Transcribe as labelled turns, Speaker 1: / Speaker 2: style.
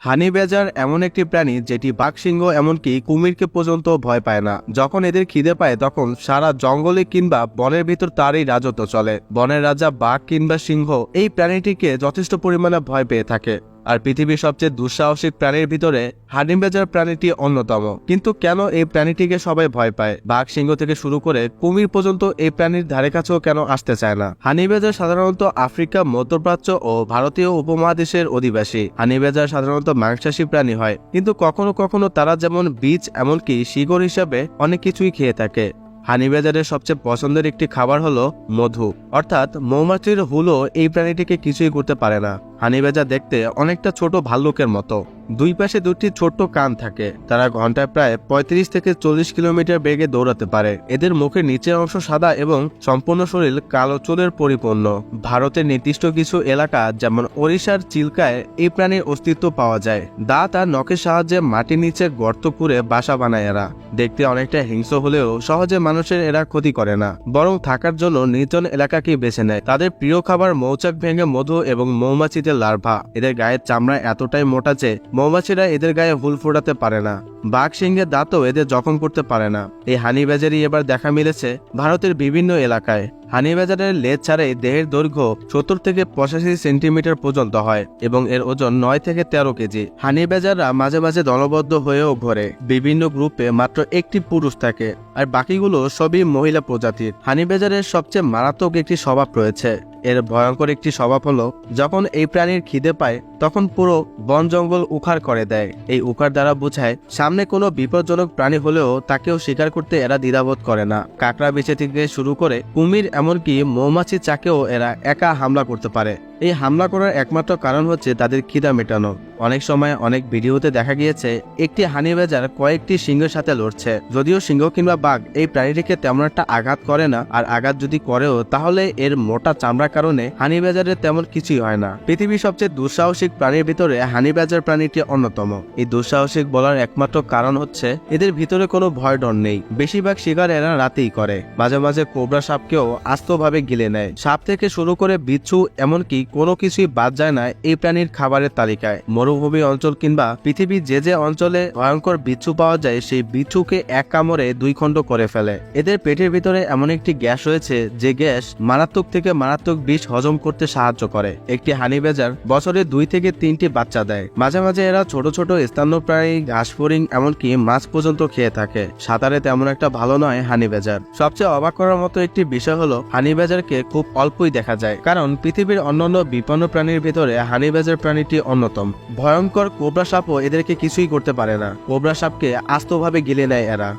Speaker 1: হানি বেজার এমন একটি প্রাণী যেটি বাঘ, সিংহ এমনকি কুমিরকে পর্যন্ত ভয় পায় না। যখন এদের খিদে পায় তখন সারা জঙ্গলে কিংবা বনের ভিতর তারই রাজত্ব চলে। বনের রাজা বাঘ কিংবা সিংহ এই প্রাণীটিকে যথেষ্ট পরিমাণে ভয় পেয়ে থাকে। আর পৃথিবীর সবচেয়ে দুঃসাহসিক প্রাণীর ভিতরে হানি বেজার প্রাণীটি অন্যতম। কিন্তু কেন এই প্রাণীটিকে সবাই ভয় পায়? বাঘ, সিংহ থেকে শুরু করে কুমির পর্যন্ত এই প্রাণীর ধারে কাছেও কেন আসতে চায় না? হানি বেজার সাধারণত আফ্রিকা, মধ্যপ্রাচ্য ও ভারতীয় উপমহাদেশের অধিবাসী। হানি বেজার সাধারণত মাংসাশী প্রাণী হয়, কিন্তু কখনো কখনো তারা যেমন বীজ এমনকি শিকড় হিসাবে অনেক কিছুই খেয়ে থাকে। হানি বেজারের সবচেয়ে পছন্দের একটি খাবার হলো মধু, অর্থাৎ মৌমাছির হুলও এই প্রাণীটিকে কিছুই করতে পারে না। হানি বেজার দেখতে অনেকটা ছোট ভাল্লুকের মতো। দুই পাশে দুটি ছোট্ট কান থাকে। তারা ঘন্টায় প্রায় 35 থেকে 40 কিলোমিটার বেগে দৌড়াতে পারে। এদের মুখের নিচের অংশ সাদা এবং সম্পূর্ণ শরীর কালো চুলের পরিপূর্ণ। ভারতের নির্দিষ্ট কিছু এলাকা যেমন ওড়িশার চিল্কায় এই প্রাণীর অস্তিত্ব পাওয়া যায়। দাঁত আর নখের সাহায্যে মাটির নিচে গর্ত করে বাসা বানায় এরা। দেখতে অনেকটা হিংস্র হলেও সহজে মানুষের এরা ক্ষতি করে না, বরং থাকার জন্য নির্জন এলাকাকেই বেছে নেয়। তাদের প্রিয় খাবার মৌচাক ভেঙে মধু এবং মৌমাছিদের লার্ভা। এদের গায়ের চামড়া এতটাই মোটা যে মৌমাছিরা এদের গায়ে হুল ফোটাতে পারে না। বাঘ, সিংহের দাঁতও এদের জখম করতে পারে না। এই হানি বেজারই এবার দেখা মিলেছে ভারতের বিভিন্ন এলাকায়। হানি বেজারের লেজ ছাড়াই দেহের দৈর্ঘ্য 70 থেকে 85 সেন্টিমিটার পর্যন্ত হয় এবং এর ওজন 9 থেকে 13 কেজি। হানি বেজাররা মাঝে মাঝে দলবদ্ধ হয়েও ঘোরে। বিভিন্ন গ্রুপে মাত্র একটি পুরুষ থাকে আর বাকিগুলো সবই মহিলা প্রজাতির। হানি বেজারের সবচেয়ে মারাত্মক একটি স্বভাব রয়েছে। এর ভয়ঙ্কর একটি স্বভাব হলো যখন এই প্রাণীর খিদে পায় তখন পুরো বন জঙ্গল উখাড় করে দেয়। এই উখাড় দ্বারা বোঝায় সামনে কোনো বিপজ্জনক প্রাণী হলেও তাকেও শিকার করতে এরা দ্বিধাবোধ করে না। কাকড়া বিছে থেকে শুরু করে কুমির এমনকি মৌমাছি চাকেও এরা একা হামলা করতে পারে। এই হামলা করার একমাত্র কারণ হচ্ছে তাদের খিদা মেটানো। অনেক সময় অনেক ভিডিওতে দেখা গিয়েছে একটি হানি বেজার কয়েকটি সিংহের সাথে লড়ছে। যদিও সিংহ কিংবা বাঘ এই প্রাণীটিকে তেমন একটা আঘাত করে না, আর আঘাত যদি করেও তাহলে এর মোটা চামড়ার কারণে হানি বেজারের তেমন কিছুই হয় না। পৃথিবীর সবচেয়ে দুঃসাহসিক প্রাণীর ভিতরে হানি বেজার প্রাণীটি অন্যতম। এই দুঃসাহসিক বলার একমাত্র কারণ হচ্ছে এদের ভিতরে কোনো ভয় ডর নেই। বেশিরভাগ শিকার এরা রাতেই করে। মাঝে মাঝে কোবরা সাপকেও আস্তভাবে গিলে নেয়। সাপ থেকে শুরু করে বিচ্ছু এমনকি কোনো কিছুই বাদ যায় না এই প্রাণীর খাবারের তালিকায়। মরুভূমি অঞ্চল কিংবা পৃথিবীর যে অঞ্চলে ভয়ঙ্কর বিচ্ছু পাওয়া যায় সেই বিচ্ছুকে এক কামড়ে 2 খণ্ড করে ফেলে। এদের পেটের ভিতরে এমন একটি গ্যাস রয়েছে যে গ্যাস মারাত্মক থেকে মারাত্মক বিষ হজম করতে সাহায্য করে। একটি হানি বেজার বছরে 2 থেকে 3টি বাচ্চা দেয়। মাঝে মাঝে এরা ছোট ছোট স্তন্যপ্রাণী, ঘাস ফড়িং এমনকি মাছ পর্যন্ত খেয়ে থাকে। সাঁতারে তেমন একটা ভালো নয় হানি বেজার। সবচেয়ে অবাক করার মতো একটি বিষয় হলো হানি বেজারকে খুব অল্পই দেখা যায়, কারণ পৃথিবীর অন্যান্য বিপন্ন প্রাণীর ভিতরে হানি বেজার প্রাণীটি অন্যতম। ভয়ঙ্কর কোবরা সাপও এদেরকে কিছুই করতে পারে না। কোবরা সাপকে আস্তভাবে গিলে নেয় এরা।